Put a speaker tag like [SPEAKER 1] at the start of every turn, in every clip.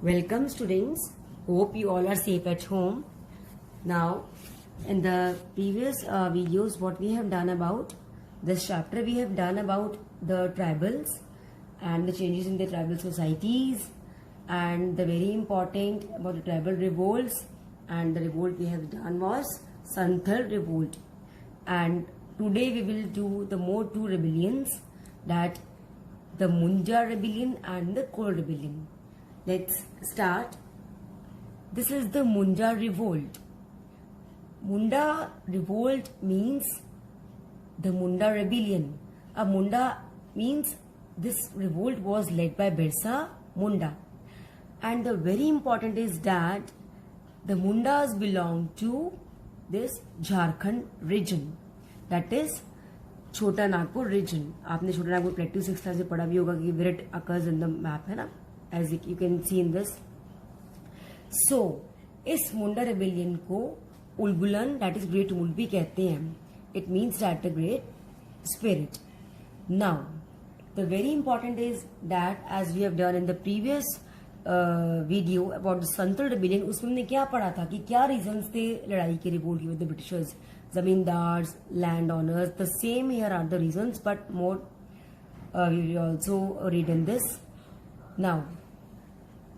[SPEAKER 1] Welcome students. Hope you all are safe at home. Now, in the previous videos, what we have done about this chapter, we have done about the tribals and the changes in the tribal societies and the very important about the tribal revolts, and the revolt we have done was Santhal revolt. And today we will do the more two rebellions, that the Munjar rebellion and the Kol rebellion. Let's start. This is the Munjar revolt. Munda revolt means the Munda rebellion. A Munda means this revolt was led by Birsa Munda. And the very important is that the Mundas belong to this Jharkhand region. That is Chota Nagpur region. आपने छोटा Nagpur practice 6th class से पढ़ा भी होगा कि where it occurs in the map है ना, as you can see in this. So इस मुंडा रेबेलियन को उलगुलन, that is great Umul भी कहते हैं. It means that the great spirit. Now the very important is that as we have done in the previous video about the Santhal rebellion, उसमें हमने क्या पढ़ा था कि क्या reasons थे लड़ाई के रिवोल्ट की with the Britishers. Zamindars, landowners, the same here are the reasons, but more we will also read in this. Now,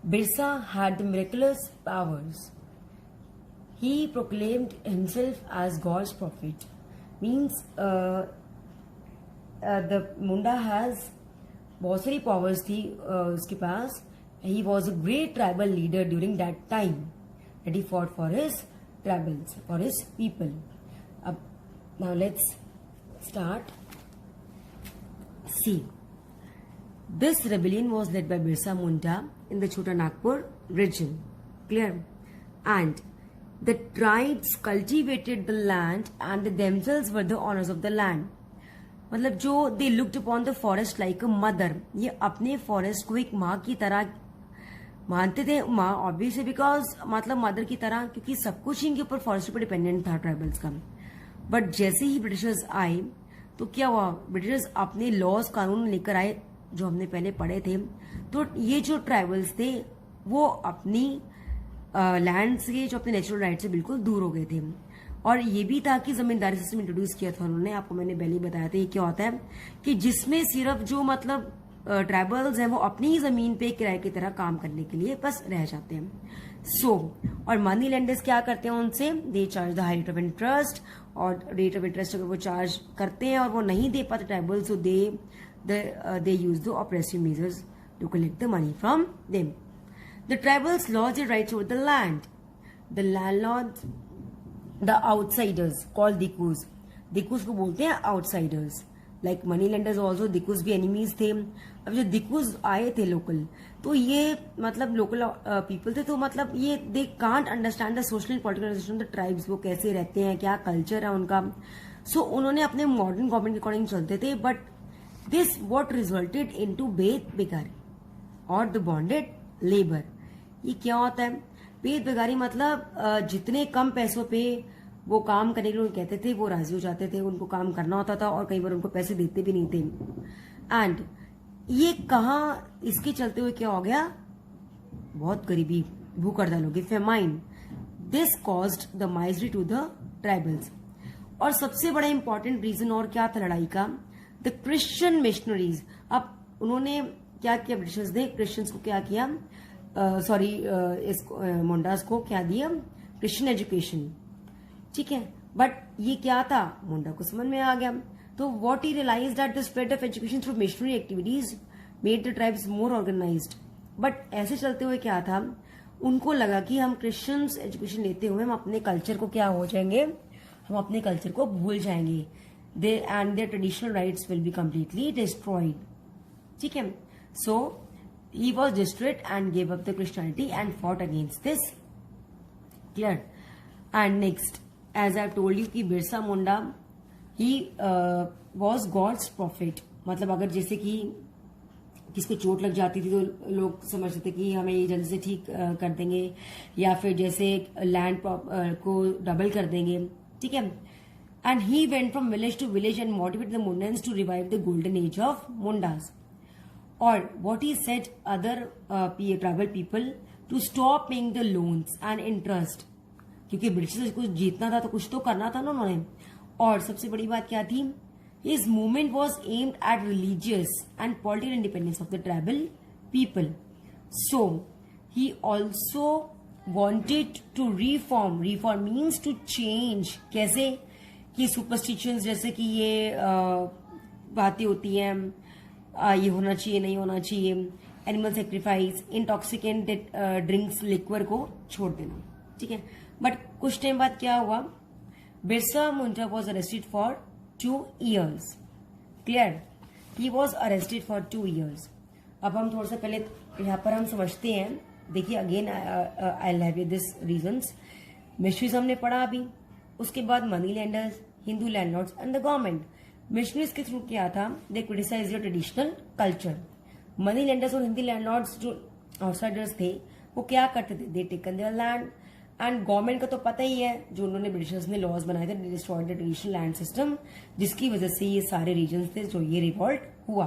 [SPEAKER 1] Birsa had the miraculous powers. He proclaimed himself as God's prophet. Means the Munda has बहुत सारी powers थी उसके पास. He was a great tribal leader during that time, that he fought for his tribals, for his people. Now let's start. See, this rebellion was led by Birsa Munda in the Chota Nagpur region. Clear? And the tribes cultivated the land and they themselves were the owners of the land. मतलब जो they looked upon the forest like a mother. ये अपने forest को एक माँ की तरह मानते थे. माँ obviously because मतलब मदर की तरह, क्योंकि सब कुछ इनके ऊपर फॉरेस्ट पर डिपेंडेंट था ट्राइबल्स का. बट जैसे ही ब्रिटिशर्स आए तो क्या हुआ, ब्रिटिशर्स अपने लॉज कानून लेकर आए जो हमने पहले पढ़े थे. तो ये जो ट्राइबल्स थे वो अपनी लैंड से, जो अपने नेचुरल राइट से बिल्कुल दूर हो गए थे. और ये भी था कि जमींदारी सिस्टम इंट्रोड्यूस किया था उन्होंने. आपको मैंने पहले ही बताया था ये क्या होता है कि जिसमें सिर्फ जो मतलब ट्राइबल्स हैं वो अपनी ही जमीन पे किराए की तरह काम करने के लिए बस रह जाते हैं. और मनी लेंडर्स क्या करते हैं उनसे, they charge the high rate of interest. और रेट ऑफ इंटरेस्ट अगर वो चार्ज करते हैं और वो नहीं दे पाते ट्राइबल्स, तो they use the oppressive measures to collect the money from them. The tribals lost their rights over the land. The landlords, the outsiders called dikus. Dikus को बोलते हैं outsiders. Like money lenders also dikus भी एनिमीज थे. अब जो दिकूज आए थे लोकल, तो ये मतलब लोकल पीपल थे, तो मतलब ये they can't understand the social and political organisation of the tribes. वो कैसे रहते हैं, क्या कल्चर है उनका. सो उन्होंने अपने मॉडर्न गवर्नमेंट के अकॉर्डिंग चलते थे. But this what resulted into beth begari और द बॉन्डेड लेबर. ये क्या होता है बेद बेगारी, मतलब जितने कम पैसों पे वो काम करने के लिए कहते थे वो राजी हो जाते थे. उनको काम करना होता था और कई बार उनको पैसे देते भी नहीं थे. एंड ये कहाँ इसके चलते हुए क्या हो गया, बहुत गरीबी, भूख हड़ताल होगी, famine. This caused the misery to the tribals. और सबसे बड़ा इंपॉर्टेंट रीजन और क्या था लड़ाई का, द क्रिश्चियन मिशनरीज. अब उन्होंने क्या किया, ब्रिटिशर्स ने क्रिश्चियंस को क्या किया, इस मुंडास को क्या दिया, क्रिश्चियन एजुकेशन. ठीक है, बट ये क्या था, मुंडा को समझ में आ गया. तो what he realise that the spread of education through missionary activities made the tribes more organised. But ऐसे चलते हुए क्या था, उनको लगा कि हम क्रिश्चियंस एजुकेशन लेते हुए हम अपने कल्चर को क्या हो जाएंगे, हम अपने कल्चर को भूल जाएंगे. They and their traditional rights will be completely destroyed. ठीक है, so he was distressed and gave up the Christianity and fought against this. Clear? And next, as I told you कि Birsa Munda he was God's prophet. मतलब अगर जैसे कि किसको चोट लग जाती थी तो लोग समझते थे कि हमें ये जल्दी से ठीक कर देंगे, या फिर जैसे लैंड को डबल कर देंगे. ठीक है, and he went from village to village and motivate the Mundas to revive the golden age of Mundas. Or what he said other tribal people to stop paying the loans and interest. क्योंकि British कुछ जीतना था तो कुछ तो करना था ना उन्होंने. और सबसे बड़ी बात क्या थी? His movement was aimed at religious and political independence of the tribal people. So he also wanted to reform. Reform means to change. कैसे? कि superstitions जैसे कि ये बातें होती हैं, ये होना चाहिए नहीं होना चाहिए, animal sacrifice, intoxicant drinks, liquor को छोड़ देना. ठीक है. बट कुछ टाइम बाद क्या हुआ? Birsa Munda was arrested for 2 years. Clear? He was arrested for 2 years. अब हम थोड़ा सा पहले यहाँ पर हम समझते हैं. देखिए again I have this reasons. Missionaries हमने पढ़ा अभी. उसके बाद money lenders, Hindu landlords and the government. Missionaries के थ्रू क्या था? They criticise your traditional culture. Money lenders और हिंदी लैंडलॉर्ड्स जो आउटसाइडर्स थे वो क्या करते थे? दे taken there land. And government का तो पता ही है, जो उन्होंने ब्रिटिशर्स ने लॉज बनाए थे, destroyed the traditional land system, जिसकी वजह से ये सारे रीजन्स थे जो ये रिवॉल्ट हुआ.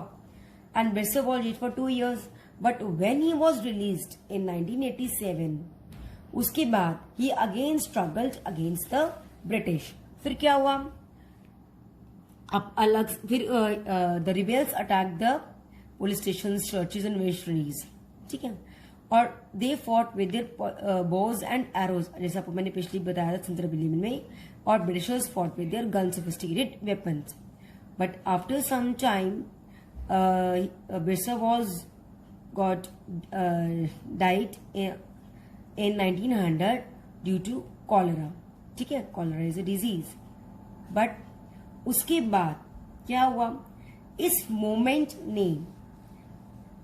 [SPEAKER 1] And Birsa was jail for 2 years. But when he was released in 1987, उसके बाद he again struggled against the British. फिर क्या हुआ? अब अलग फिर the rebels attack the police station, churches and missionaries. ठीक है. और they fought with their bows and arrows, जैसे आपको मैंने पिछली बताया था सिंध रिबेलियन में. और Britishers fought with their gun sophisticated weapons. But after some time Birsa was got died in 1900 due to cholera. ठीक है. Cholera is a disease. But उसके बाद क्या हुआ? इस मोमेंट ने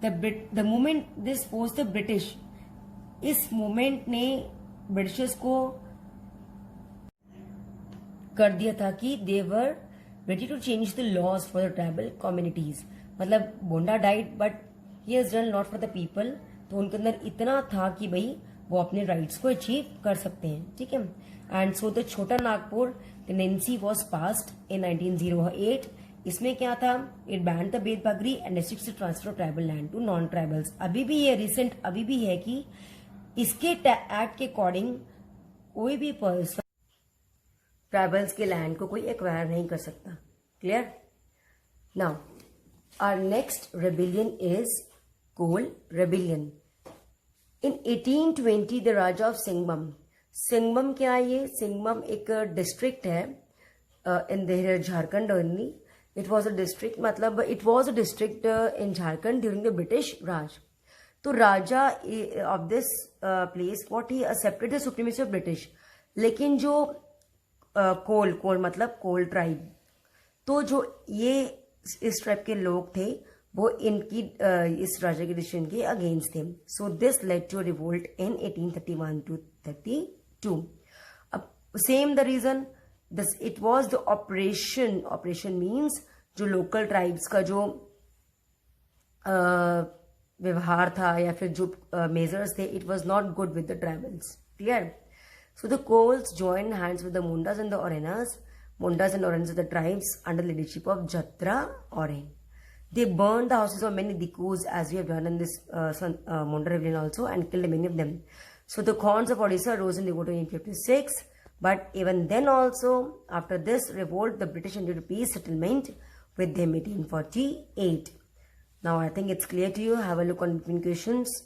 [SPEAKER 1] the movement this was the British, इस मोमेंट ने ब्रिटिशर्स को कर दिया था कि they were ready to change the laws for the tribal communities. मतलब Bonda died but he has done not for the people. तो उनके अंदर इतना था कि भाई वो अपने राइट्स को अचीव कर सकते हैं. ठीक है. And so the Chota Nagpur tenancy was passed in 1908. इसमें क्या था? It ban the beth begari and restricts the transfer of tribal land to non tribals. अभी भी ये रिसेंट अभी भी है कि इसके एक्ट के अकॉर्डिंग कोई भी पर्सन ट्राइबल्स के लैंड को कोई एक्वायर नहीं कर सकता. Clear? Now our next rebellion is Kol rebellion. In 1820 the raja of सिंगबम. सिंगबम क्या है? ये सिंगबम एक डिस्ट्रिक्ट है in there Jharkhand only. It was a district, मतलब it was a district in Jharkhand during the British Raj. तो raja of this place what he accepted the supremacy of British. लेकिन जो कोल मतलब कोल ट्राइब, तो जो ये इस ट्राइब के लोग थे वो इनकी इस राजा के डिसीजन के अगेंस्ट थे. So this led to revolt in 1831 to 32. अब same the reason, this it was the oppression. Oppression means जो लोकल ट्राइब्स का जो व्यवहार था या फिर जो मेजर्स थे, it was not good with the tribals. Clear? So the Kols join hands with the Mundas and the Oraons. Mundas and Orens are the tribes under the leadership of Jatra Oren. They burned the houses of many Dikus, as we have done in this Munda rebellion also, and killed many of them. So the Khans of Odisha rose in revolt in 1856. But even then also, after this revolt, the British entered a peace settlement with them in 1848. Now I think it's clear to you. Have a look on between questions.